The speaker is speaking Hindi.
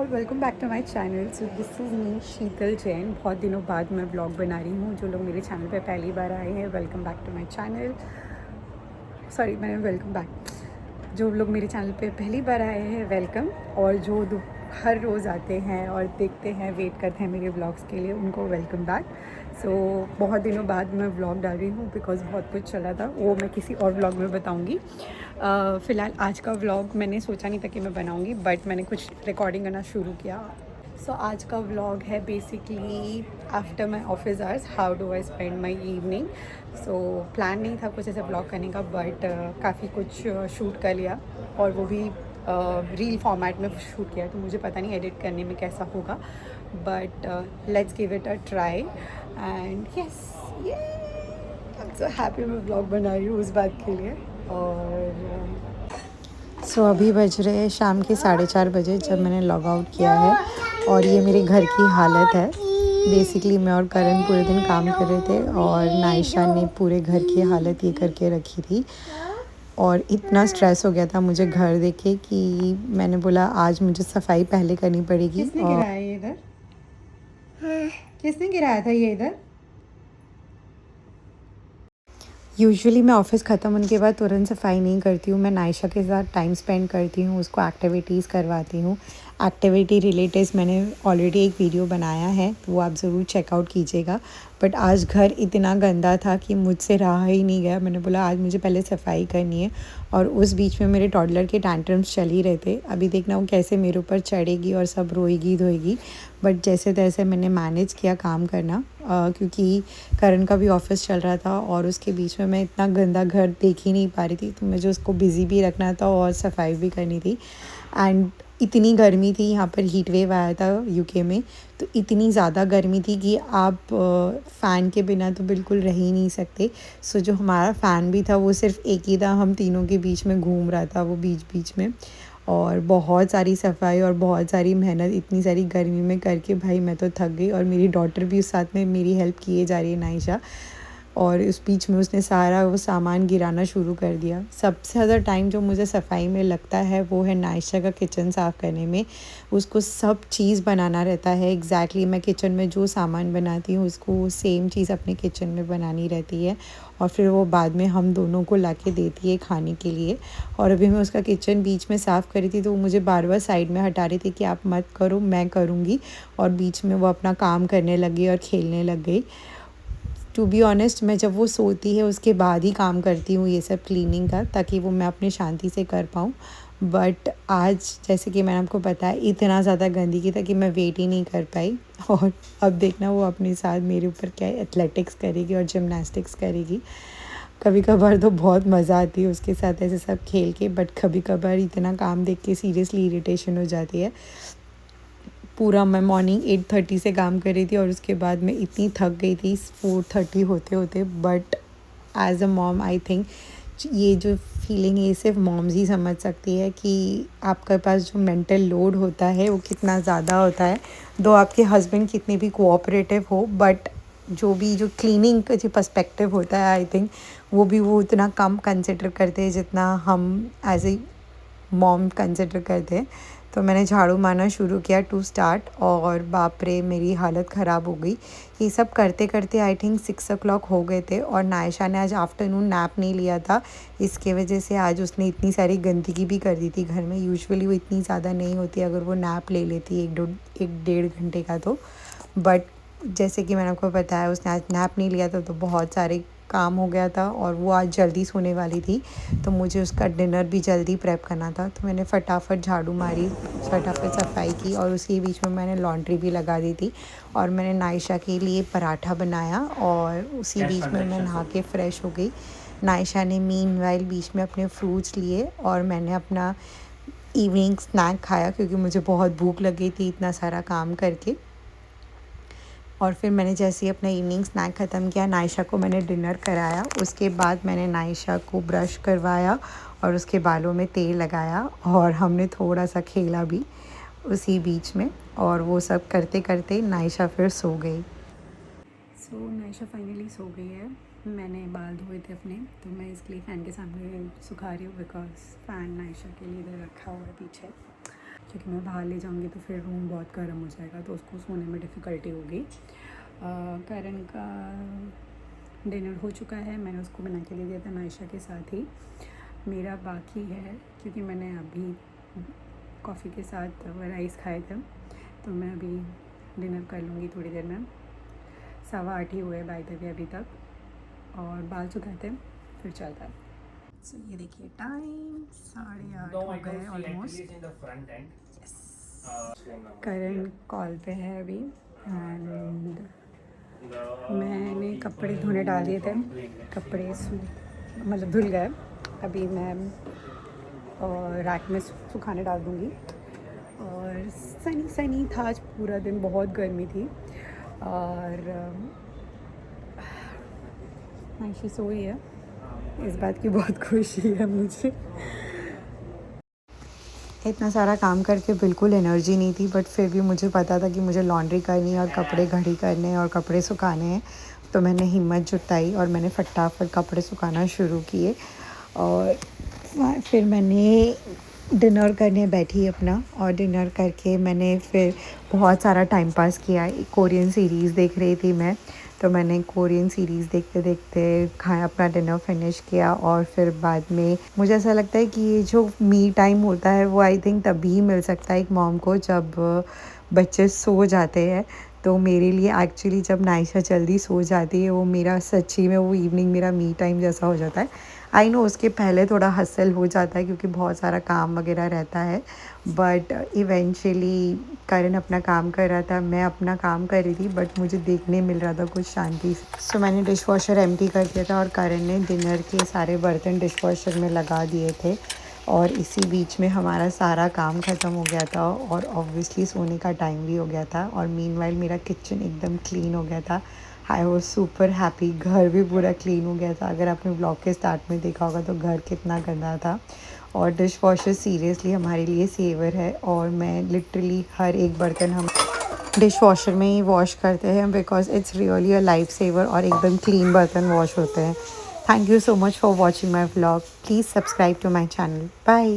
Welcome back to my channel. So this is me Sheetal Jain. बहुत दिनों बाद मैं ब्लॉग बना रही हूँ। जो लोग मेरे चैनल पे पहली बार आए हैं, welcome back to my channel. Sorry, मैंने वेलकम बैक। जो लोग मेरे चैनल पे पहली बार आए हैं, वेलकम। और जो हर रोज़ आते हैं और देखते हैं, वेट करते हैं मेरे ब्लॉग्स के लिए, उनको वेलकम बैक। सो बहुत दिनों बाद मैं व्लॉग डाल रही हूँ बिकॉज़ बहुत कुछ चला था, वो मैं किसी और व्लॉग में बताऊँगी। फ़िलहाल आज का व्लॉग मैंने सोचा नहीं था कि मैं बनाऊँगी, बट मैंने कुछ रिकॉर्डिंग करना शुरू किया। सो आज का व्लॉग है basically after my office hours, how do I spend my evening. So plan नहीं था कुछ ऐसे व्लॉग करने का, बट काफ़ी कुछ शूट कर लिया, और वो भी रील फॉर्मेट में शूट किया। तो मुझे पता नहीं एडिट करने में कैसा होगा, but let's give it a try. And yes, ये आई एम सो हैप्पी मैं व्लॉग बना रही हूँ उस बात के लिए। और अभी बज रहे हैं शाम के 4:30 बजे जब मैंने लॉग आउट किया है, और ये मेरे घर की हालत है। बेसिकली मैं और करण पूरे दिन काम कर रहे थे, और नायशा ने पूरे घर की हालत ये करके रखी थी, और इतना स्ट्रेस हो गया था मुझे घर देखे कि मैंने बोला आज मुझे सफाई पहले करनी पड़ेगी। किसने गिराया ये इधर? किसने गिराया था ये इधर? यूजुअली मैं ऑफ़िस ख़त्म होने के बाद तुरंत सफाई नहीं करती हूँ। मैं नायशा के साथ टाइम स्पेंड करती हूँ, उसको एक्टिविटीज़ करवाती हूँ। एक्टिविटी रिलेटेड मैंने ऑलरेडी एक वीडियो बनाया है, तो वो आप ज़रूर चेकआउट कीजिएगा। बट आज घर इतना गंदा था कि मुझसे रहा ही नहीं गया। मैंने बोला आज मुझे पहले सफाई करनी है, और उस बीच में मेरे टॉडलर के टैंट्रम्स चल ही रहे थे। अभी देखना वो कैसे मेरे ऊपर चढ़ेगी और सब रोएगी धोएगी, बट जैसे तैसे मैंने मैनेज किया काम करना, क्योंकि करण का भी ऑफिस चल रहा था, और उसके बीच में मैं इतना गंदा घर देख ही नहीं पा रही थी, तो मुझे उसको बिज़ी भी रखना था और सफाई भी करनी थी। एंड इतनी गर्मी थी, यहाँ पर हीट वेव आया था यूके में, तो इतनी ज़्यादा गर्मी थी कि आप फ़ैन के बिना तो बिल्कुल रह ही नहीं सकते। सो जो हमारा फ़ैन भी था वो सिर्फ एक ही था, हम तीनों के बीच में घूम रहा था वो बीच बीच में। और बहुत सारी सफाई और बहुत सारी मेहनत इतनी सारी गर्मी में करके भाई मैं तो थक गई, और मेरी डॉटर भी उस साथ में मेरी हेल्प किए जा रही है, नायशा। और उस बीच में उसने सारा वो सामान गिराना शुरू कर दिया। सबसे ज़्यादा टाइम जो मुझे सफाई में लगता है वो है नायशा का किचन साफ़ करने में। उसको सब चीज़ बनाना रहता है एग्जैक्टली। मैं किचन में जो सामान बनाती हूँ उसको सेम चीज़ अपने किचन में बनानी रहती है, और फिर वो बाद में हम दोनों को ला के देती है खाने के लिए। और अभी मैं उसका किचन बीच में साफ़ करी थी, तो वो मुझे बार बार साइड में हटा रही थी कि आप मत करो, मैं करूँगी। और बीच में वो अपना काम करने लगी और खेलने लग गई। टू बी ऑनेस्ट, मैं जब वो सोती है उसके बाद ही काम करती हूँ ये सब क्लीनिंग का, ताकि वो मैं अपनी शांति से कर पाऊँ। बट आज जैसे कि मैंने आपको बताया इतना ज़्यादा गंदगी था कि मैं वेट ही नहीं कर पाई। और अब देखना वो अपने साथ मेरे ऊपर क्या एथलेटिक्स करेगी और जिमनास्टिक्स करेगी। कभी कभार तो बहुत मज़ा आती है उसके साथ ऐसे सब खेल के, बट कभी कभार इतना काम देख के सीरियसली इरिटेशन हो जाती है। पूरा मैं मॉर्निंग 8:30 से काम कर रही थी, और उसके बाद मैं इतनी थक गई थी 4:30 होते होते। But as a mom I think ये जो फीलिंग है ये सिर्फ मॉम्स ही समझ सकती है कि आपके पास जो मेंटल लोड होता है वो कितना ज़्यादा होता है। दो आपके हस्बैंड कितने भी कोऑपरेटिव हो, बट जो क्लीनिंग का जो पर्सपेक्टिव होता है आई थिंक वो उतना कम कंसिडर करते हैं जितना हम एज ए मॉम कंसिडर करते हैं। तो मैंने झाड़ू मारना शुरू किया टू स्टार्ट, और बाप रे मेरी हालत ख़राब हो गई। ये सब करते करते आई थिंक 6 o'clock हो गए थे, और नायशा ने आज आफ्टरनून नैप नहीं लिया था। इसके वजह से आज उसने इतनी सारी गंदगी भी कर दी थी घर में। यूजुअली वो इतनी ज़्यादा नहीं होती अगर वो नैप ले लेती 1-1.5 घंटे का तो। बट जैसे कि मैंने आपको बताया उसने आज नैप नहीं लिया था, तो बहुत सारे काम हो गया था, और वो आज जल्दी सोने वाली थी, तो मुझे उसका डिनर भी जल्दी प्रेप करना था। तो मैंने फटाफट झाड़ू मारी, फटाफट सफाई की, और उसी बीच में मैंने लॉन्ड्री भी लगा दी थी। और मैंने नायशा के लिए पराठा बनाया, और उसी बीच में मैं नहा के फ़्रेश हो गई। नायशा ने मीनवाइल बीच में अपने फ्रूट्स लिए, और मैंने अपना इवनिंग स्नैक खाया क्योंकि मुझे बहुत भूख लगी थी इतना सारा काम करके। और फिर मैंने जैसे ही अपना इवनिंग स्नैक ख़त्म किया, नायशा को मैंने डिनर कराया। उसके बाद मैंने नायशा को ब्रश करवाया और उसके बालों में तेल लगाया, और हमने थोड़ा सा खेला भी उसी बीच में। और वो सब करते करते नायशा फिर सो गई। नायशा फाइनली सो गई है। मैंने बाल धोए थे अपने, तो मैं इसके लिए फ़ैन के सामने सुखा रही हूँ बिकॉज फ़ैन नायशा के लिए इधर रखा हुआ है पीछे। क्योंकि मैं बाहर ले जाऊँगी तो फिर रूम बहुत गर्म हो जाएगा, तो उसको सोने में डिफ़िकल्टी होगी। करण का डिनर हो चुका है, मैंने उसको बना के दे दिया था नायशा के साथ ही। मेरा बाकी है, क्योंकि मैंने अभी कॉफ़ी के साथ राइस खाए थे, तो मैं अभी डिनर कर लूँगी थोड़ी देर में। 8:15 ही हुए बाय द वे अभी तक, और बाल सुखाते हैं फिर चलता है। सो ये देखिए टाइम 8:30 हो गए ऑलमोस्ट। करण कॉल पे है अभी, एंड मैंने कपड़े धोने डाल दिए थे, कपड़े मतलब धुल गए। अभी मैं रैक में सुखाने डाल दूँगी। और सनी सनी था आज पूरा दिन, बहुत गर्मी थी। और आयशी सोई है, इस बात की बहुत खुशी है मुझे। इतना सारा काम करके बिल्कुल एनर्जी नहीं थी, बट फिर भी मुझे पता था कि मुझे लॉन्ड्री करनी है और कपड़े घड़ी करने हैं और कपड़े सुखाने हैं। तो मैंने हिम्मत जुटाई और मैंने फटाफट कपड़े सुखाना शुरू किए। और फिर मैंने डिनर करने बैठी अपना, और डिनर करके मैंने फिर बहुत सारा टाइम पास किया। कोरियन सीरीज़ देख रही थी मैं, तो मैंने कोरियन सीरीज़ देखते देखते खाया, अपना डिनर फिनिश किया। और फिर बाद में मुझे ऐसा लगता है कि ये जो मी टाइम होता है वो आई थिंक तभी मिल सकता है एक मॉम को, जब बच्चे सो जाते हैं। तो मेरे लिए एक्चुअली जब नायशा जल्दी सो जाती है, वो मेरा सच्ची में वो इवनिंग मेरा मी टाइम जैसा हो जाता है। आई नो उसके पहले थोड़ा हसल हो जाता है क्योंकि बहुत सारा काम वगैरह रहता है, बट इवेंचुअली करण अपना काम कर रहा था, मैं अपना काम कर रही थी, बट मुझे देखने मिल रहा था कुछ शांति से। सो मैंने डिश वॉशर एम्प्टी कर दिया था, और करण ने डिनर के सारे बर्तन डिश वॉशर में लगा दिए थे। और इसी बीच में हमारा सारा काम ख़त्म हो गया था, और ऑब्वियसली सोने का टाइम भी हो गया था। और मीनवाइल मेरा किचन एकदम क्लीन हो गया था। I was super happy. घर भी पूरा क्लीन हो गया था। अगर आपने ब्लॉग के स्टार्ट में देखा होगा तो घर कितना गंदा था। और डिश वॉशर सीरियसली हमारे लिए सेवर है, और मैं लिटरली हर एक बर्तन हम डिश वॉशर में ही वॉश करते हैं, because it's really a life saver, और एकदम क्लीन बर्तन वॉश होते हैं। Thank you so much for watching my vlog. Please subscribe to my channel. Bye.